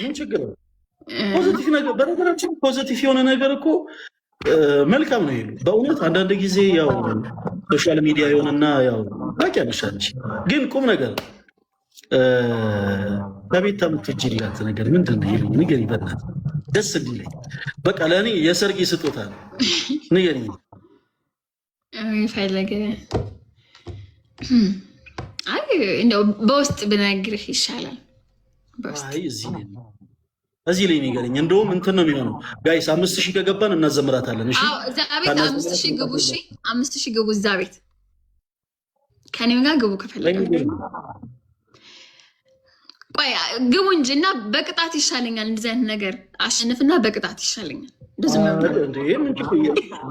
ምን ችግር ነው? ፖዚቲቭ ነገር በነገራችን ፖዚቲቭ የሆነ ነገር እኮ መልካም ነው ይሉ በእውነት አንዳንድ ጊዜ ያው ሶሻል ሚዲያ የሆነና ያው ታውቂያለሽ ግን ቁም ነገር ከቤት የምትወጂላት ነገር ምንድን ነው ይሉኝ ንገሪኝ በእናትህ ደስ እንዲለኝ በቃ ለእኔ የሰርጌ ስጦታ ነው ንገሪኝ ፈለገ አይ እንደው በውስጥ ብነግርህ ይሻላል አይ እዚህ ላይ ንገረኝ እንደውም እንትን ነው የሚሆነው ጋይስ 5000 ከገባን እናዘምራታለን እሺ እዛ ቤት 5000 ግቡ እሺ 5000 ግቡ እዛ ቤት ከኔም ጋር ግቡ ከፈለጋችሁ ቆይ ግቡ እንጂ እና በቅጣት ይሻለኛል እንደዚህ አይነት ነገር አሸንፍና በቅጣት ይሻለኛል እንደዚህ ነው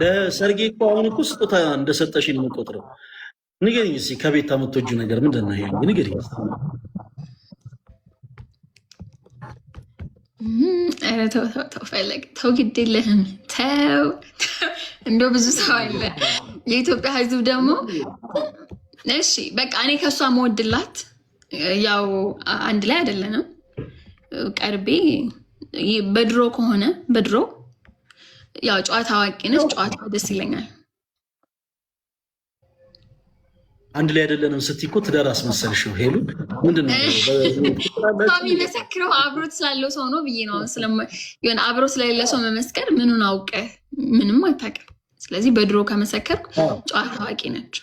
ለሰርጌ እኮ አሁን እኮ ስጦታ እንደሰጠሽ ነው የምቆጥረው ንገሪኝ እስኪ ከቤት የምትወጂው ነገር ምንድን ነው ይሄ ንገሪኝ ኧረ ተው ፈለግ ተው ግድ የለህም ተው እንደው ብዙ ሰው አለ የኢትዮጵያ ሕዝብ ደግሞ እሺ በቃ እኔ ከእሷ መወድላት ያው አንድ ላይ አይደለንም ቀርቤ በድሮ ከሆነ በድሮ ያው ጨዋታ አዋቂ ነች ጨዋታ ደስ ይለኛል አንድ ላይ አይደለንም ስትይ እኮ ትዳር አስመሰልሽው ሄሉ ምንድነው የሚመሰክረው አብሮት ስላለው ሰው ነው ብዬ ነው የሆነ አብሮ ስለሌለ ሰው መመስከር ምኑን አውቀህ ምንም አታውቅም ስለዚህ በድሮ ከመሰከርኩ ጨዋታ አዋቂ ነች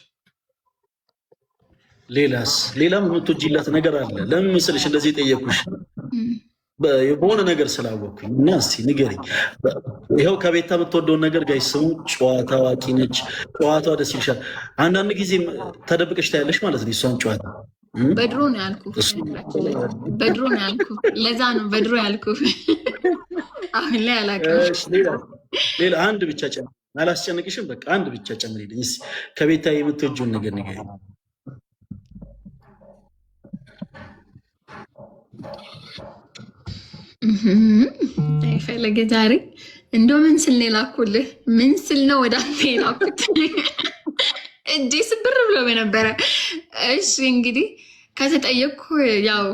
ሌላም የምትወጂላት ነገር አለ ለምን መሰለሽ እንደዚህ የጠየኩሽ በሆነ ነገር ስላወቅኩኝ እና እስኪ ንገሪኝ ይኸው ከቤታ የምትወደውን ነገር ጋይስ ስሙ ጨዋታ አዋቂ ነች ጨዋታዋ ደስ ይልሻል አንዳንድ ጊዜ ተደብቀሽ ታያለሽ ማለት ነው እሷን ጨዋታ በድሮ ነው ያልኩህ በድሮ ነው ያልኩህ ለዛ ነው በድሮ ያልኩህ አሁን ላይ አላውቅም ሌላ አንድ ብቻ ጨምሪ አላስጨንቅሽም በቃ አንድ ብቻ ጨምሪልኝ እስኪ ከቤታ የምትወጂውን ነገር ንገሪኝ ፈለገ ዛሬ እንደው ምን ስል ነው የላኩልህ ምን ስል ነው ወደ አንተ የላኩት እጄ ስብር ብሎ በነበረ እሺ እንግዲህ ከተጠየቅኩ ያው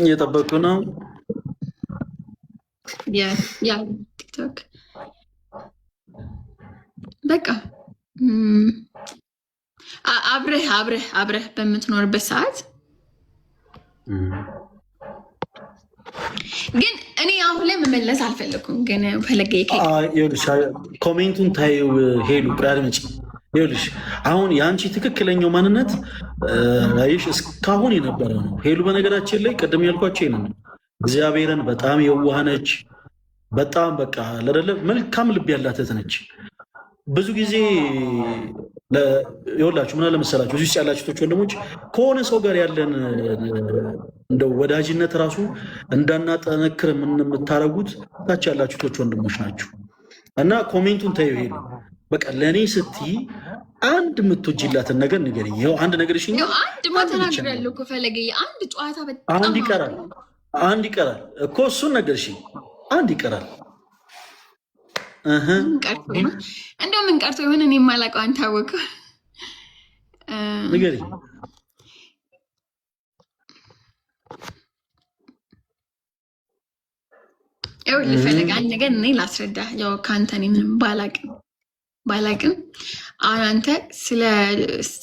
እየጠበቅኩ ነው ያ ቲክቶክ በቃ አብረህ በምትኖርበት ሰዓት ግን እኔ አሁን ላይ መመለስ አልፈለኩም ግን ፈለገ ኮሜንቱን ታየው ሄሉ ቃልምጭ ይኸውልሽ አሁን የአንቺ ትክክለኛው ማንነት አይሽ እስካሁን የነበረ ነው ሄሉ በነገራችን ላይ ቀደም ያልኳቸው ነው እግዚአብሔርን በጣም የዋህነች በጣም በቃ ለደለ መልካም ልብ ያላት ነች ብዙ ጊዜ ይኸውላችሁ ምን አለ መሰላችሁ እዚህ ያላችሁ ወንድሞች ከሆነ ሰው ጋር ያለን እንደው ወዳጅነት ራሱ እንዳናጠነክር የምታረጉት ታች ያላችሁ ወንድሞች ናችሁ እና ኮሜንቱን ታዩ ሄሉ በቃ ለኔ ስትይ አንድ የምትወጂላትን ነገር ንገሪኝ ይኸው አንድ ነገር እሺ አንድ ማተናገር ያለው እኮ ፈለገ አንድ ጨዋታ በጣም አንድ ይቀራል እኮ እሱን ነገር እሺ አንድ ይቀራል እንደው ምን ቀርቶ የሆነ እኔ የማላውቀው አንተ አወቀው ንገሪኝ ይኸውልህ ፈለገ አንድ ነገር እኔ ላስረዳ ያው ከአንተ እኔ ምንም ባላቅም አሁን አንተ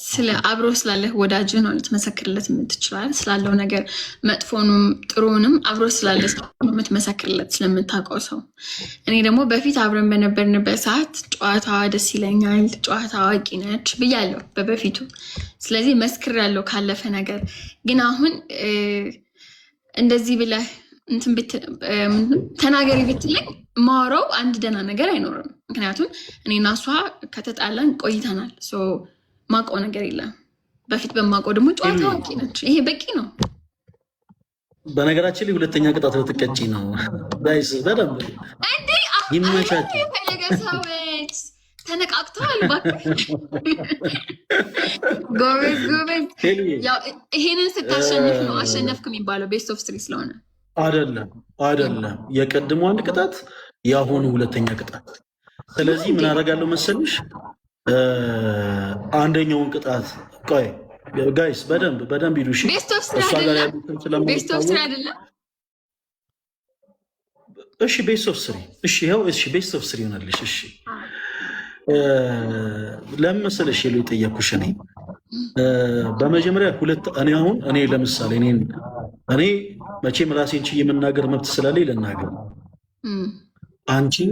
ስለ አብሮ ስላለህ ወዳጅ ነው ልትመሰክርለት የምትችላል ስላለው ነገር መጥፎኑም ጥሩንም አብሮ ስላለ የምትመሰክርለት ስለምታውቀው ሰው እኔ ደግሞ በፊት አብረን በነበርንበት ሰዓት ጨዋታዋ ደስ ይለኛል ጨዋታ አዋቂ ነች ብያለሁ በበፊቱ ስለዚህ መስክሬያለሁ ካለፈ ነገር ግን አሁን እንደዚህ ብለህ ተናገሪ ብትለኝ ማወራው አንድ ደህና ነገር አይኖርም ምክንያቱም እኔና እሷ ከተጣላን ቆይተናል ማውቀው ነገር የለም በፊት በማውቀው ደግሞ ጨዋታ አዋቂ ነች ይሄ በቂ ነው በነገራችን ላይ ሁለተኛ ቅጣት ልትቀጪ ነው ጋይስ በደንብ ይመቻችሁ የፈለገ ሰዎች ተነቃቅተዋል እባክህ ጎበዝ ይሄንን ስታሸንፍ ነው አሸነፍክ የሚባለው ቤስት ኦፍ 3 ስለሆነ አይደለም የቀድሞ አንድ ቅጣት ያሁኑ ሁለተኛ ቅጣት ስለዚህ ምን አደርጋለሁ መሰልሽ አንደኛውን ቅጣት ቆይ ጋይስ በደንብ ይሉ። እሺ ቤስት ኦፍ ስሪ አይደለም። እሺ ቤስት ኦፍ ስሪ። እሺ ይኸው እሺ ቤስት ኦፍ ስሪ ይሆናልሽ። እሺ ለምን መሰለሽ ሄሎ የጠየኩሽ እኔ በመጀመሪያ እኔ ለምሳሌ እኔ መቼም ራሴን ችዬ የምናገር መብት ስላለኝ ልናገር። አንቺን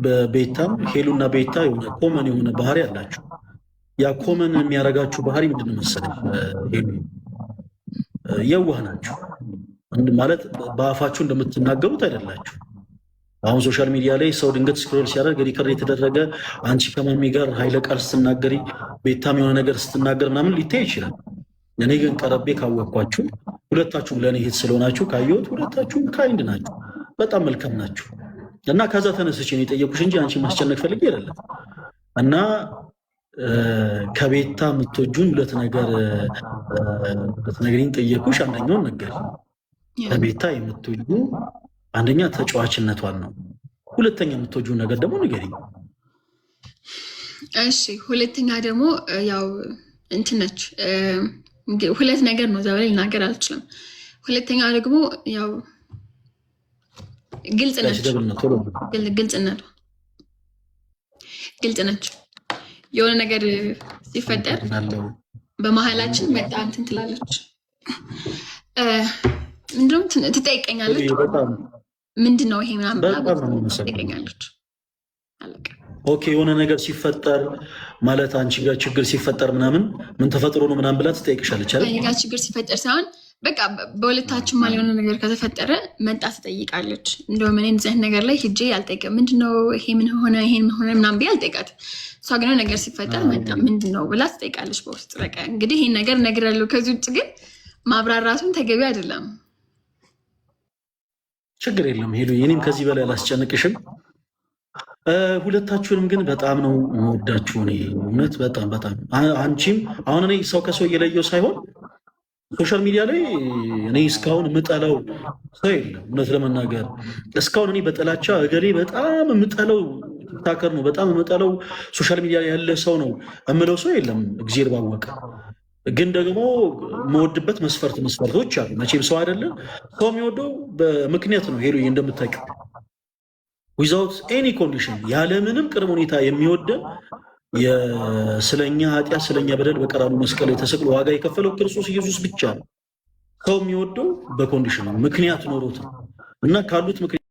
በቤታም ሄሉና ቤታ የሆነ ኮመን የሆነ ባህሪ አላችሁ። ያ ኮመን የሚያደርጋችሁ ባህሪ ምንድን መሰለሽ? ሄሉ የዋህ ናችሁ ማለት በአፋችሁ እንደምትናገሩት አይደላችሁ። አሁን ሶሻል ሚዲያ ላይ ሰው ድንገት ስክሮል ሲያደርግ ሪከርድ የተደረገ አንቺ ከማሚ ጋር ኃይለ ቃል ስትናገሪ ቤታም የሆነ ነገር ስትናገር ምናምን ሊታይ ይችላል። እኔ ግን ቀረቤ ካወቅኳችሁ ሁለታችሁም ለእኔ ሂት ስለሆናችሁ ካየሁት ሁለታችሁም ካይንድ ናችሁ፣ በጣም መልካም ናችሁ። እና ከዛ ተነስቼ ነው የጠየኩሽ እንጂ አንቺ ማስጨነቅ ፈልጌ አይደለም። እና ከቤታ የምትወጁን ሁለት ነገርኝ ጠየኩሽ። አንደኛውን ነገር ከቤታ የምትወጁ አንደኛ ተጫዋችነቷን ነው። ሁለተኛ የምትወጁ ነገር ደግሞ ንገሪኝ። እሺ ሁለተኛ ደግሞ ያው እንትን ነች። ሁለት ነገር ነው ዛሬ ልናገር አልችልም። ሁለተኛ ደግሞ ያው ግልጽ ነች። የሆነ ነገር ሲፈጠር በመሀላችን መጣ እንትን ትላለች። ምንድነው ትጠይቀኛለች። ምንድን ነው ይሄ ምናምን ትጠይቀኛለች። ኦኬ የሆነ ነገር ሲፈጠር ማለት አንቺ ጋር ችግር ሲፈጠር ምናምን ምን ተፈጥሮ ነው ምናምን ብላ ትጠይቅሻለች አይደል? ጋር ችግር ሲፈጠር ሳይሆን በቃ በሁለታችን ማለት የሆነ ነገር ከተፈጠረ መጣ ትጠይቃለች። እንደውም እኔ እንደዚህ ነገር ላይ ሂጄ አልጠይቅም። ምንድነው ይሄ ምን ሆነ ምናምን ብዬ አልጠይቃትም። እሷ ግን ነገር ሲፈጠር መጣ ምንድነው ብላ ትጠይቃለች በውስጥ። በቃ እንግዲህ ይሄን ነገር እነግራለሁ። ከዚህ ውጭ ግን ማብራራቱን ተገቢ አይደለም። ችግር የለም ሄሉ፣ እኔም ከዚህ በላይ አላስጨንቅሽም። ሁለታችሁንም ግን በጣም ነው የምወዳችሁ። እኔ እውነት በጣም አንቺም አሁን እኔ ሰው ከሰው እየለየው ሳይሆን ሶሻል ሚዲያ ላይ እኔ እስካሁን የምጠላው ሰው የለም። እውነት ለመናገር እስካሁን እኔ በጥላቻ እገሌ በጣም የምጠለው ታከር ነው በጣም የምጠለው ሶሻል ሚዲያ ላይ ያለ ሰው ነው የምለው ሰው የለም። እግዚአብሔር ባወቀ ግን ደግሞ የምወድበት መስፈርቶች አሉ። መቼም ሰው አይደለም ሰው የሚወደው በምክንያት ነው። ሄሉ እንደምታውቂው ዊዛውት ኤኒ ኮንዲሽን ያለምንም ቅድመ ሁኔታ የሚወደን ስለኛ ኃጢአት ስለኛ በደል በቀራንዮ መስቀል ላይ ተሰቅሎ ዋጋ የከፈለው ክርስቶስ ኢየሱስ ብቻ ነው። ሰው የሚወደው በኮንዲሽን ነው፣ ምክንያት ኖሮት ነው። እና ካሉት